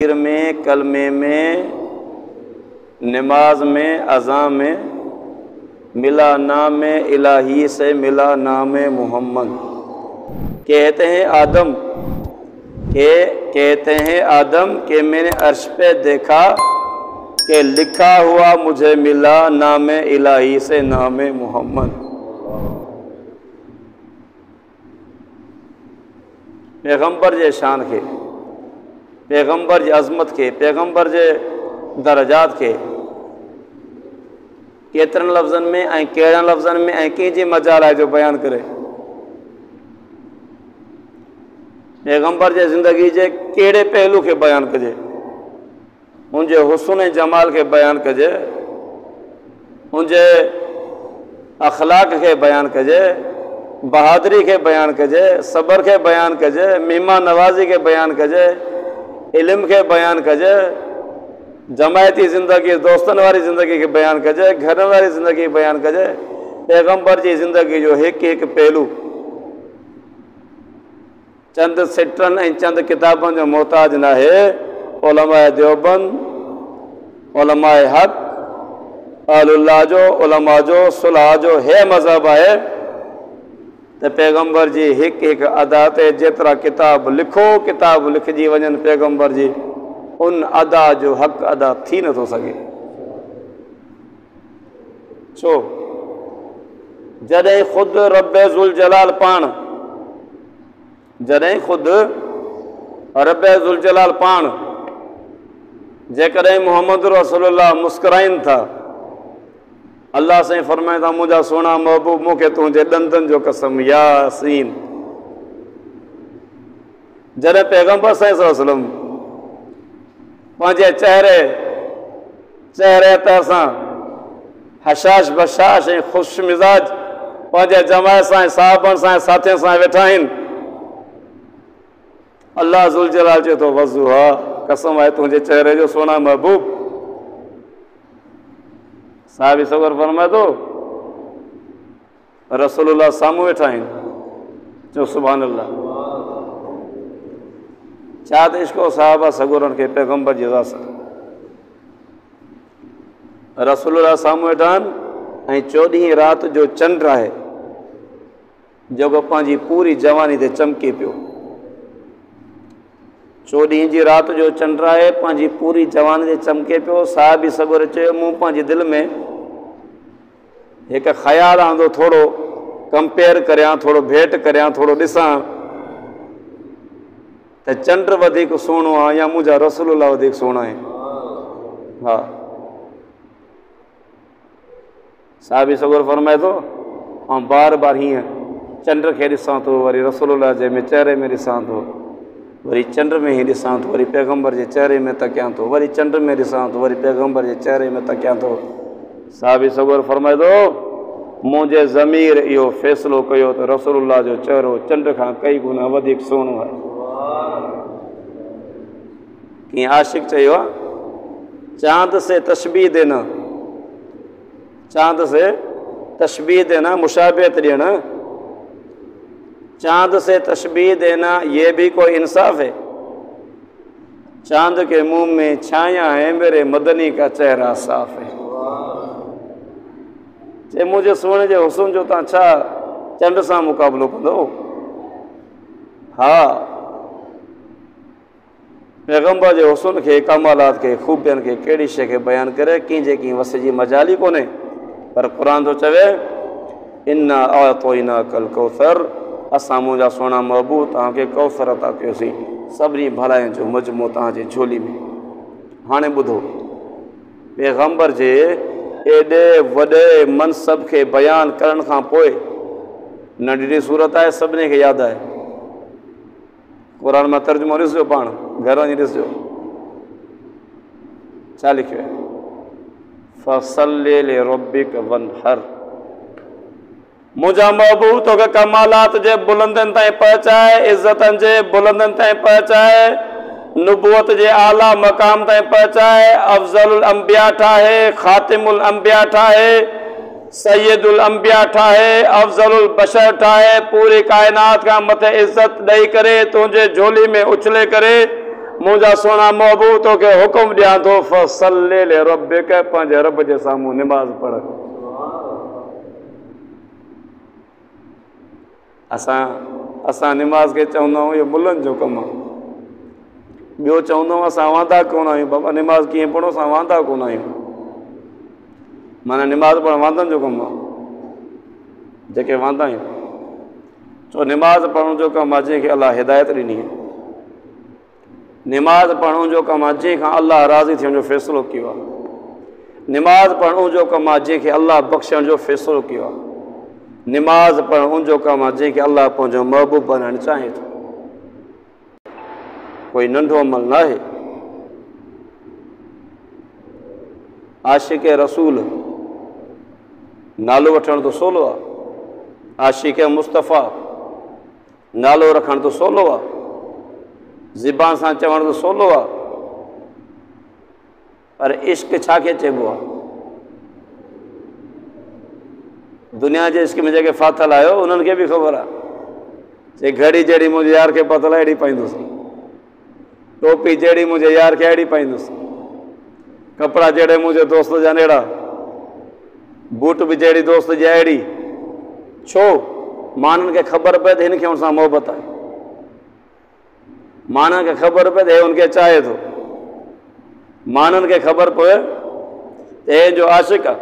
ज़िक्र में, कलमे में, नमाज में, अज़ां में मिला नाम इलाही से मिला नाम मोहम्मद। कहते हैं आदम के मैंने अर्श पे देखा कि लिखा हुआ मुझे मिला नाम इलाही से नाम मोहम्मद। पैगंबर जे शान के, पैगंबर जे अज़मत के, पैगंबर जे दरजात के केतरनि लफ़्ज़नि में ऐं कहिड़नि लफ़्ज़नि में ऐं कंहिंजी मजाल आहे जो बयानु करे। पैगंबर जे ज़िंदगी जे कहिड़े पहलू खे बयानु कजे, उनजे हुस्न ऐं जमाल खे बयानु कजे, उनजे अखलाक खे बयानु कजे, बहादुरी खे बयानु कजे, सब्र खे बयानु कजे, मेहमान नवाज़ी खे बयानु कजे, इल्म खे बयानु कजे, जमायती ज़िंदगी, दोस्तनि वारी ज़िंदगी खे बयानु कजे, घर वारी ज़िंदगी बयानु कजे। पैगंबर जी ज़िंदगी जो हिकु हिकु पहलू चंद सिटरनि ऐं चंद किताबनि जो मोहताज न आहे। उलमाए देवबंद, उलमाए हक़, अहलुल्लाह जो, उलमा जो, सुलह जो हे मज़हब आहे त पैगंबर जी हिकु हिकु अदा ते जेतिरा किताब लिखो, किताब लिखजी वञनि, पैगंबर जी उन अदा जो हक़ अदा थी नथो सघे। छो? जॾहिं ख़ुदि रब ज़ुल जलाल पाण, जॾहिं ख़ुदि रब ज़ुल जलाल पाण जेकॾहिं मोहम्मद रसूलुल्लाह मुस्कुराइनि था, अल्लाह साईं फरमाए था मुंहिंजा सोना महबूब मूंखे तुंहिंजे ॾंदनि जो कसम यासीन। जॾहिं पैगंबर साईं सल्लल्लाहु अलैहि वसल्लम पंहिंजे चेहरे ते सां हशाश बशाश ऐं ख़ुश मिज़ाज पंहिंजे जमायत सां, साहबनि सां, साथियुनि सां वेठा आहिनि। अल्लाह ज़ुल जलाल चए थो वज़ुहा, कसम आहे तुंहिंजे चेहरे जो सोना महबूब। साहिब सगर फरमाए थो रसूलुल्लाह साम्हूं वेठा आहिनि, चओ सुभान अल्लाह। छा त इश्क़ो साहबा सगोरनि खे पैगंबर जी रास, रसूलुल्लाह साम्हूं वेठा आहिनि ऐं 14 राति जो चंड आहे जेको पंहिंजी पूरी जवानी ते चमके पियो। 14 जी राति जो चंड आहे, पंहिंजी पूरी जवानी ते चमके पियो। साहिब सगोर चयो मूं पंहिंजे दिलि में हिकु ख़्यालु आंदो, थोरो कंपेयर करियां, थोरो भेट करियां, थोरो ॾिसां त चंड वधीक सुहिणो आहे या मुंहिंजा रसूलुल्लाह वधीक सुहिणा आहिनि। हा, साहिब सगोर फरमाए थो ऐं बार बार हीअं चंड खे ॾिसां थो, वरी रसूलुल्लाह जे में चेहरे में ॾिसां थो, वरी चंड में ई ॾिसां थो, वरी पैगंबर जे चेहरे में तकियां थो, वरी चंड में ॾिसां थो, वरी पैगंबर जे चेहरे में तकियां थो। साहिब सगोर फरमाए थो मुंहिंजे ज़मीर इहो फ़ैसिलो कयो त रसूलुल्लाह जो चेहरो चंड खां कई गुना वधीक सुहिणो आहे। कीअं आशिक़ चयो आहे, चांद से तशबीह देना, चांद से तशबीह देना, मुशाबियत ॾियणु, चांद से तशबीह देना ये भी कोई इंसाफ है? चांद के मुंह में छाया है, मेरे मदनी का चेहरा साफ है। चे मुझे सोने जे हुस्न जो तव्हां छा चंड सां मुक़ाबिलो कंदो? हा, पैगंबर जे हुस्न खे, कमालात खे, खूबियनि खे कहिड़ी शइ खे बयानु करे कंहिंजे कीअं वस जी मजाल ई कोन्हे। पर क़ुर थो चवे इन्ना आतोइना कल कौसर, असां मुंहिंजा सोना महबूब तव्हांखे कौसर अता कयोसीं, सभिनी भलाइनि जो मजमो तव्हांजे झोली में। हाणे ॿुधो, पैगंबर जे एॾे वॾे मनसब खे बयानु करण खां पोइ नंढड़ी सूरत आहे, सभिनी खे यादि आहे। क़ुर मां तर्जुमो ॾिसजो, पाण घर वञी ॾिसजो छा लिखियो आहे, फसल्लि लिरब्बिक वन्हर। मुंहिंजा महबूब तोखे कमालात जे बुलंदनि ताईं पहुचाए, इज़तनि जे बुलंदनि ताईं पहुचाए, नुबुवत जे आला मक़ाम ताईं पहुचाए, अफ़ज़लुल अंबिया ठाहे, ख़ातिमुल अंबिया ठाहे, सैयदुल अंबिया ठाहे, अफ़ज़लुल बशर ठाहे, पूरी कायनात खां मथे इज़त ॾेई करे तुंहिंजे झोली में उछले करे मुझा सोना महबूब तो के हुक्म दिया तो फसल्ले ले रब्बिक पंहिंजे रब जे साम्हूं निमाज़ पढ़। असां निमाज़ के चवंदा आहियूं इहो मुलनि जो कमु आहे। ॿियो चवंदा आहियूं असां वांदा कोन आहियूं, बाबा निमाज़ कीअं पढ़ो, असां वांदा कोन आहियूं। माना निमाज़ पढ़णु वांदनि जो कमु आहे, जेके वांदा आहियूं। छो निमाज़ पढ़ण जो कमु आहे जंहिंखे अलाह हिदायत ॾिनी आहे। निमाज़ पढ़ण जो कमु आहे जंहिंखां अलाह राज़ी थियण जो फ़ैसिलो कयो आहे। निमाज़ पढ़ण जो कमु आहे जंहिंखे अलाह बख़्शण जो फ़ैसिलो कयो आहे। निमाज़ पढ़ण जो कमु आहे जंहिंखे अलाह पंहिंजो महबूब बणाइणु चाहे थो। कोई नंढो अमल न आहे। आशिक़ रसूल नालो वठण तो सवलो आहे। आशिक़ मुस्तफ़ा नालो रखण तो सवलो आहे। ज़िबान सां चवण तो सवलो आहे, पर इश्क छाखे चइबो आहे? दुनिया जे इश्क में जेके फाथल आहियो उन्हनि खे बि ख़बर आहे। जे घड़ी जहिड़ी मुंहिंजे यार खे पातल आहे अहिड़ी पाईंदुसि, टोपी जहिड़ी मुंहिंजे यार खे अहिड़ी पाईंदुसि, कपिड़ा जहिड़े मुंहिंजे दोस्त जा अहिड़ा, बूट बि जहिड़ी दोस्त जी अहिड़ी। छो? माण्हुनि खे ख़बर पए त हिन खे हुन सां मोहबत आहे। माण्हुनि खे ख़बर पए त हे हुनखे चाहे थो। माण्हुनि खे ख़बर पए त हे जो आशिक़ आहे।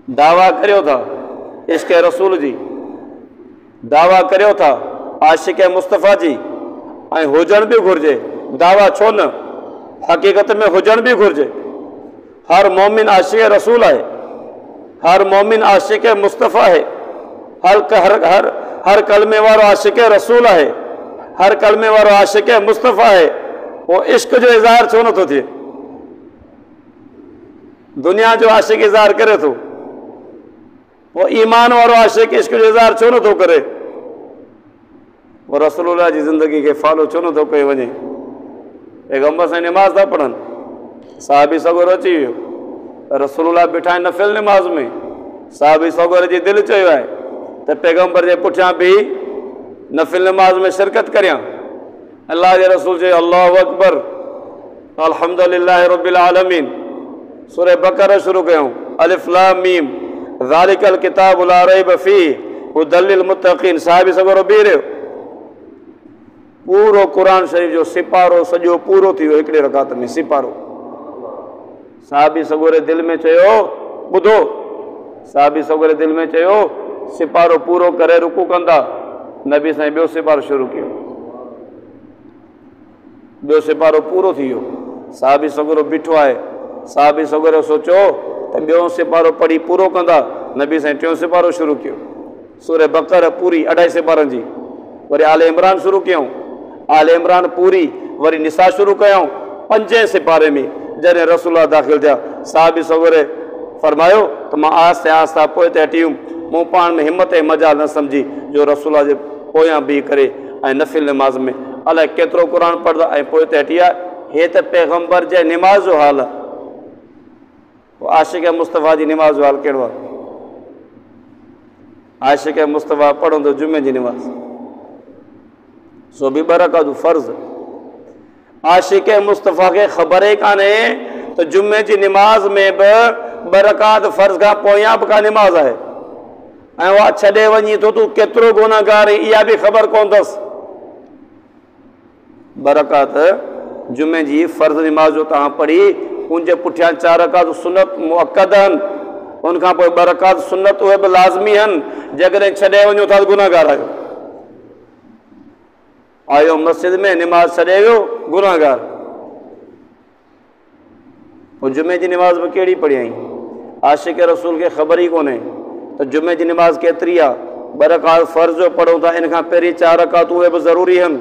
दावा करियो था इश्क़ रसूल जी, दावा करियो था आशिक़ मुस्तफ़ा जी, ऐं हुजण बि घुरिजे। दावा छो न, हक़ीक़त में हुजण बि घुरिजे। हर मोमिन आशिक़ रसूल आहे, हर मोमिन आशिक़ मुस्तफ़ा आहे, हर कलमे वारो आशिक़ रसूल आहे, हर कलमे वारो आशिक़ मुस्तफ़ा आहे। वो इश्क जो इज़हार छो नथो थिए? दुनिया जो आशिक़ इज़हार करे थो, वो ईमान वारो आशिक़ इश्क जो इज़हार छो नथो करे? वो रसूलुल्लाह जी ज़िंदगी खे फॉलो छो नथो कयो वञे? पैगम्बर साईं निमाज़ था पढ़नि, साहबी सगोर अची वियो, रसूलुल्लाह बीठा आहिनि नफ़िल निमाज़ में। साहबी सगोर जी दिलि चयो आहे त पैगम्बर जे पुठियां बि नफ़िल निमाज़ में शिरकत करियां। अल्लाह जे रसूल चयो अल्लाहु अकबर, अल्हम्दुलिल्लाह रब्बिल आलमीन। सूरह बक़रा शुरू कयूं, अलिफ लाम मीम ज़ालिकल किताबु ला रैब फ़ीह हुदल लिल मुत्तक़ीन। साहबी सगोर बीह रहियो, पूरो क़ुरान शरीफ़ जो सिपारो सॼो पूरो थी वियो हिकिड़े रकात में, सिपारो। साहबी सगोरे दिलि में चयो, ॿुधो, साहबी सगोरे दिलि में चयो सिपारो पूरो करे रुकू कंदा। नबी साईं ॿियो सिपारो शुरू कयो, ॿियो सिपारो पूरो थी वियो। साहबी सगोरो बीठो आहे, साहबी सगोरे सोचियो त ॿियो सिपारो पढ़ी पूरो कंदा। नबी साईं टियों सिपारो शुरू कयो, सूरह बक़रा पूरी 2.5 सिपारनि जी। वरी आल इमरान शुरू कयूं, आल इमरान पूरी, वरी निसा शुरू कयूं 5 सिपारे में। जॾहिं रसूलुल्लाह दाख़िल थिया, साहबी सगोरे फरमायो त मां आहिस्ते आहिस्ते पोइ ते हटी वियुमि। मूं पाण में हिमत ऐं मजाल न सम्झी जो रसूलुल्लाह जे पोयां बीह करे ऐं नफ़िल निमाज़ में अलाए केतिरो क़ुरान पढ़ंदा ऐं पोइ ते हटी विया। हे त पैगम्बर जे निमाज़ जो हाल आहे। पोइ आशिक़ मुस्तफ़ा जी निमाज़ जो हाल कहिड़ो आहे? आशिक़ मुस्तफ़ा पढ़ंदो जुमे जी निमाज़, सो बि 2 रकातूं फ़र्ज़। आशिक़ मुस्तफ़ा खे ख़बर ई कान्हे त जुमे जी निमाज़ में बि 2 रकात फ़र्ज़ खां पोयां बि का निमाज़ आहे, ऐं उहा छॾे वञी थो तूं केतिरो गुनाहगार आहीं इहा बि ख़बर कोन अथसि। 2 रकात जुमे जी फ़र्ज़ निमाज़ जो तव्हां पढ़ी, उनजे पुठियां 4 रकात सुनत मुअक्कद आहिनि, उनखां पोइ 2 रकात सुनत उहे बि लाज़मी आहिनि। जेकॾहिं छॾे वञो था त गुनाहगार आहियो। आयो मस्जिद में निमाज़ छॾे वियो, गुनाहगार। पोइ जुमे जी निमाज़ बि कहिड़ी पढ़ी आई? आशिक़ रसूल खे ख़बर ई कोन्हे त जुमे जी निमाज़ केतिरी आहे। 2 रकात फ़र्ज़ जो पढ़ूं था, इन खां पहिरीं 4 रकात उहे बि ज़रूरी आहिनि।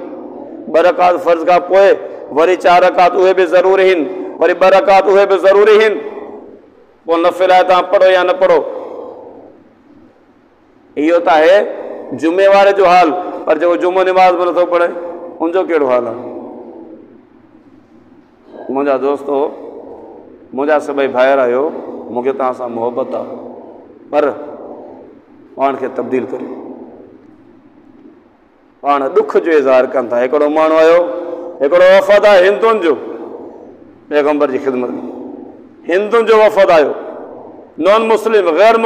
2 रकात फ़र्ज़ खां पोइ वरी 4 रकात उहे बि ज़रूरी आहिनि, वरी 2 रकात उहे बि ज़रूरी आहिनि। पोइ नफ़िल आहे तव्हां पढ़ो या न पढ़ो। इहो त आहे जुमे वारे जो हाल, पर जेको जुमो निमाज़ बि नथो पढ़े उनजो कहिड़ो हाल आहे? मुंहिंजा दोस्तो, मुंहिंजा सभई भाइर आहियो, मूंखे तव्हां सां मोहबत आहे, पर पाण खे तब्दील करियो। पाण ॾुख जो इज़हार कनि था। हिकिड़ो माण्हू आयो, हिकिड़ो वफ़द आहे हिंदुनि जो पैगम्बर जी ख़िदमत में, हिंदुनि जो वफ़द आयो, नॉन मुस्लिम गैर